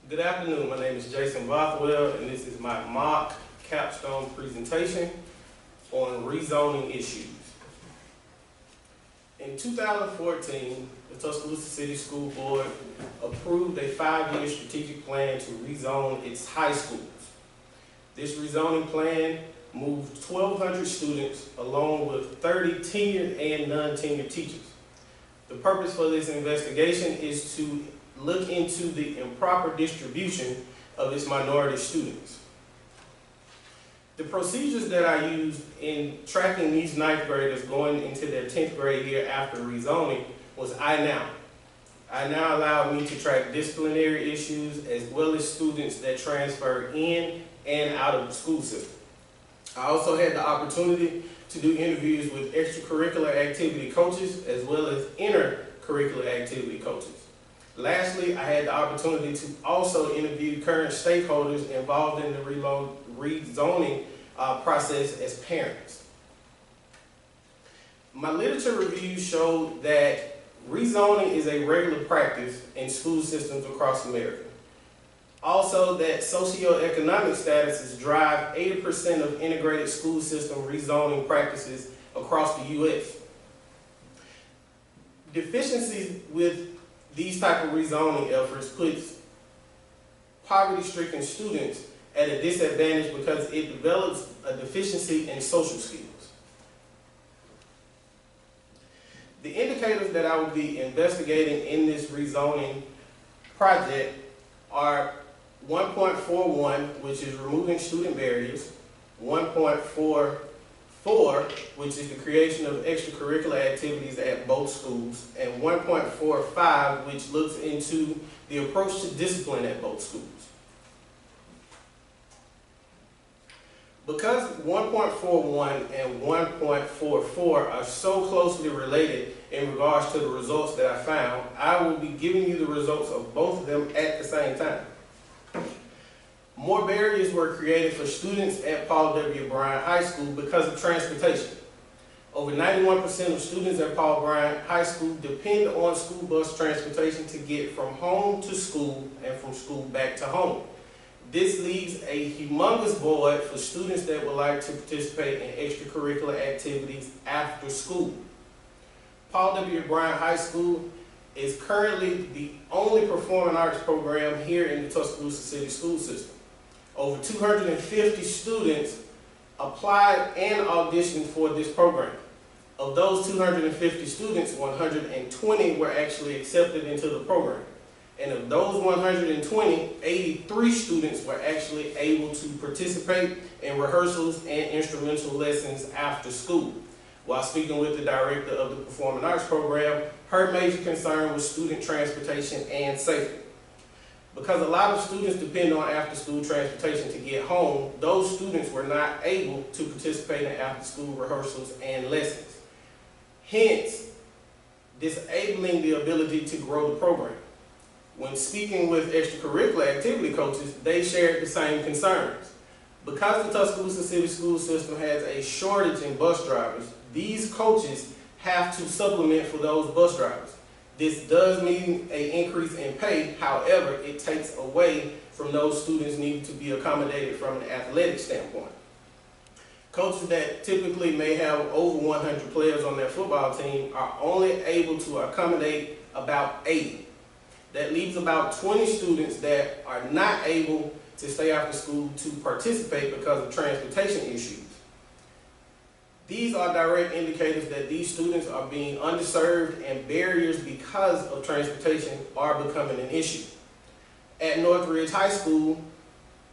Good afternoon, my name is Jason Bothwell, and this is my mock capstone presentation on rezoning issues. In 2014, the Tuscaloosa City School Board approved a 5-year strategic plan to rezone its high schools. This rezoning plan moved 1,200 students along with 30 tenured and non-tenured teachers. The purpose for this investigation is to look into the improper distribution of its minority students. The procedures that I used in tracking these 9th graders going into their 10th grade year after rezoning was iNow. iNow allowed me to track disciplinary issues as well as students that transfer in and out of the school system. I also had the opportunity to do interviews with extracurricular activity coaches as well as intercurricular activity coaches. Lastly, I had the opportunity to also interview current stakeholders involved in the rezoning process as parents. My literature review showed that rezoning is a regular practice in school systems across America. Also, that socioeconomic statuses drive 80% of integrated school system rezoning practices across the U.S. Deficiencies with these type of rezoning efforts puts poverty-stricken students at a disadvantage because it develops a deficiency in social skills. The indicators that I will be investigating in this rezoning project are 1.41, which is removing student barriers, 1.44, which is the creation of extracurricular activities at both schools, and 1.45, which looks into the approach to discipline at both schools. Because 1.41 and 1.44 are so closely related in regards to the results that I found, I will be giving you the results of both of them at the same time. More barriers were created for students at Paul W. Bryant High School because of transportation. Over 91% of students at Paul Bryant High School depend on school bus transportation to get from home to school and from school back to home. This leaves a humongous void for students that would like to participate in extracurricular activities after school. Paul W. Bryant High School is currently the only performing arts program here in the Tuscaloosa City School System. Over 250 students applied and auditioned for this program. Of those 250 students, 120 were actually accepted into the program. And of those 120, 83 students were actually able to participate in rehearsals and instrumental lessons after school. While speaking with the director of the Performing Arts program, her major concern was student transportation and safety. Because a lot of students depend on after-school transportation to get home, those students were not able to participate in after-school rehearsals and lessons. Hence, disabling the ability to grow the program. When speaking with extracurricular activity coaches, they shared the same concerns. Because the Tuscaloosa City School System has a shortage in bus drivers, these coaches have to supplement for those bus drivers. This does mean an increase in pay, however, it takes away from those students needing to be accommodated from an athletic standpoint. Coaches that typically may have over 100 players on their football team are only able to accommodate about 80. That leaves about 20 students that are not able to stay after school to participate because of transportation issues. These are direct indicators that these students are being underserved and barriers because of transportation are becoming an issue. At Northridge High School,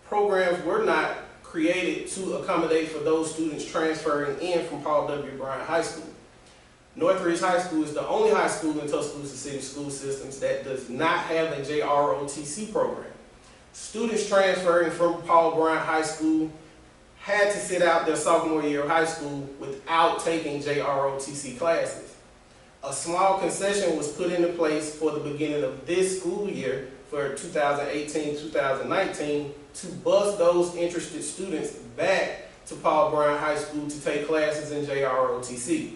programs were not created to accommodate for those students transferring in from Paul W. Bryant High School. Northridge High School is the only high school in Tuscaloosa City School Systems that does not have a JROTC program. Students transferring from Paul Bryant High School had to sit out their sophomore year of high school without taking JROTC classes. A small concession was put into place for the beginning of this school year for 2018-2019 to bus those interested students back to Paul Bryant High School to take classes in JROTC.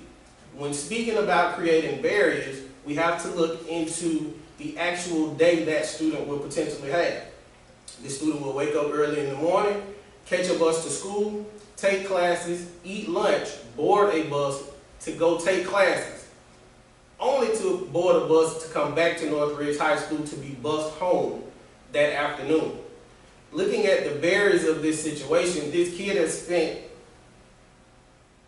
When speaking about creating barriers, we have to look into the actual day that student will potentially have. The student will wake up early in the morning, catch a bus to school, take classes, eat lunch, board a bus to go take classes, only to board a bus to come back to Northridge High School to be bused home that afternoon. Looking at the barriers of this situation, this kid has spent,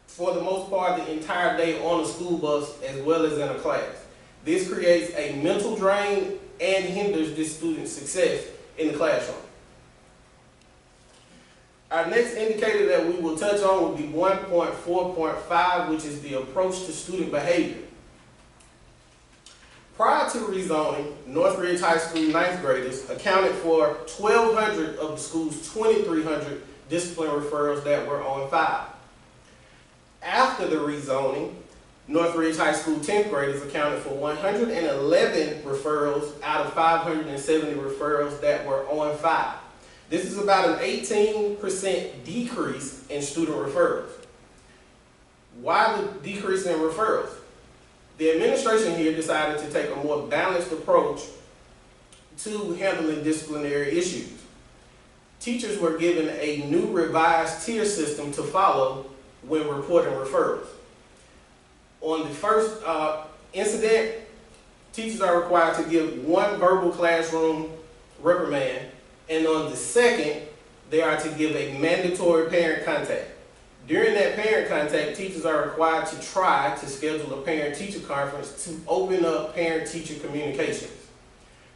for the most part, the entire day on a school bus as well as in a class. This creates a mental drain and hinders this student's success in the classroom. Our next indicator that we will touch on will be 1.4.5, which is the approach to student behavior. Prior to rezoning, Northridge High School 9th graders accounted for 1,200 of the school's 2,300 discipline referrals that were on file. After the rezoning, Northridge High School 10th graders accounted for 111 referrals out of 570 referrals that were on file. This is about an 18% decrease in student referrals. Why the decrease in referrals? The administration here decided to take a more balanced approach to handling disciplinary issues. Teachers were given a new revised tier system to follow when reporting referrals. On the first incident, teachers are required to give one verbal classroom reprimand, and on the second, they are to give a mandatory parent contact. During that parent contact, teachers are required to try to schedule a parent-teacher conference to open up parent-teacher communications.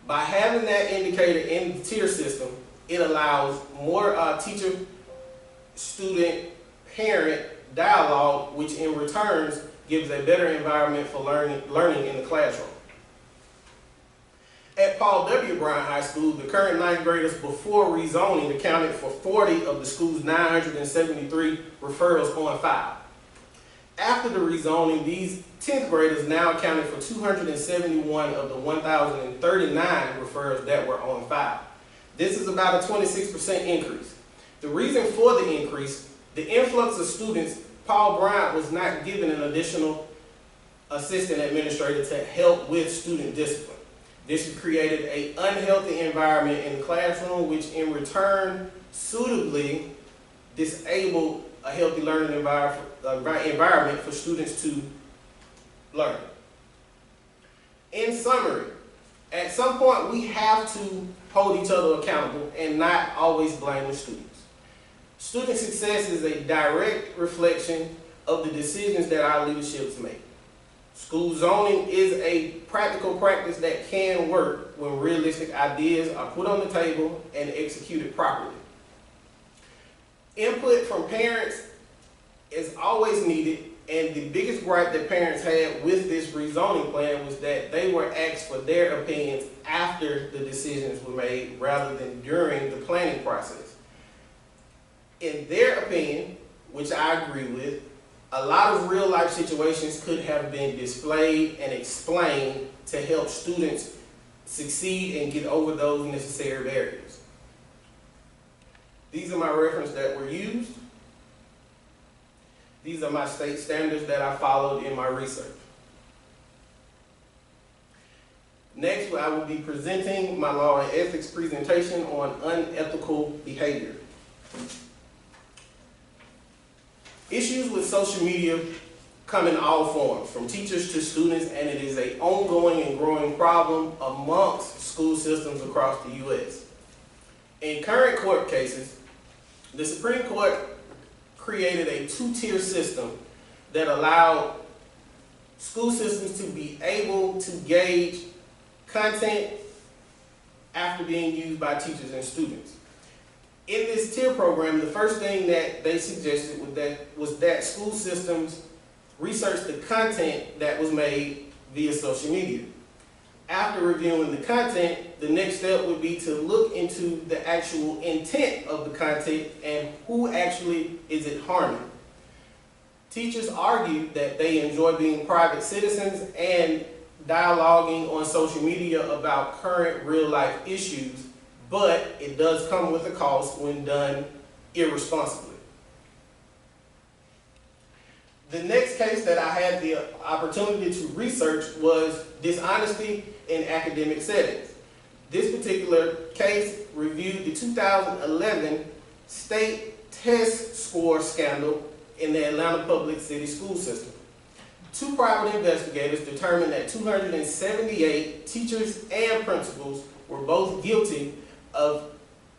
By having that indicator in the tier system, it allows more teacher-student-parent dialogue, which in return gives a better environment for learning in the classroom. At Paul W. Bryant High School, the current 9th graders before rezoning accounted for 40 of the school's 973 referrals on file. After the rezoning, these 10th graders now accounted for 271 of the 1,039 referrals that were on file. This is about a 26% increase. The reason for the increase, the influx of students, Paul Bryant was not given an additional assistant administrator to help with student discipline. This created an unhealthy environment in the classroom, which in return suitably disabled a healthy learning environment for students to learn. In summary, at some point we have to hold each other accountable and not always blame the students. Student success is a direct reflection of the decisions that our leaderships make. School zoning is a practical practice that can work when realistic ideas are put on the table and executed properly. Input from parents is always needed, and the biggest gripe that parents had with this rezoning plan was that they were asked for their opinions after the decisions were made rather than during the planning process. In their opinion, which I agree with, a lot of real life situations could have been displayed and explained to help students succeed and get over those necessary barriers. These are my references that were used. These are my state standards that I followed in my research. Next, I will be presenting my law and ethics presentation on unethical behavior. Issues with social media come in all forms, from teachers to students, and it is an ongoing and growing problem amongst school systems across the U.S. In current court cases, the Supreme Court created a two-tier system that allowed school systems to be able to gauge content after being used by teachers and students. In this tier program, the first thing that they suggested was that school systems research the content that was made via social media. After reviewing the content, the next step would be to look into the actual intent of the content and who actually is it harming. Teachers argue that they enjoy being private citizens and dialoguing on social media about current real-life issues, but it does come with a cost when done irresponsibly. The next case that I had the opportunity to research was dishonesty in academic settings. This particular case reviewed the 2011 state test score scandal in the Atlanta public city school system. Two private investigators determined that 278 teachers and principals were both guilty of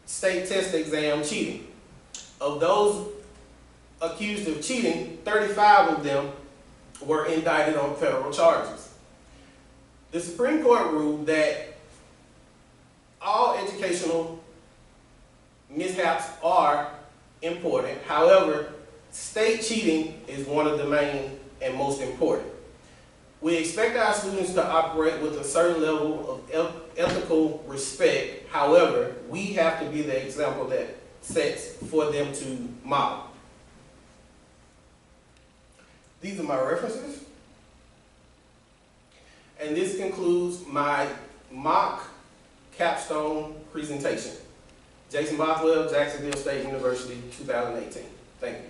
state test exam cheating. Of those accused of cheating, 35 of them were indicted on federal charges. The Supreme Court ruled that all educational mishaps are important. However, state cheating is one of the main and most important. We expect our students to operate with a certain level of ethical respect. However, we have to be the example that sets for them to model. These are my references. And this concludes my mock capstone presentation. Jason Bothwell, Jacksonville State University, 2018. Thank you.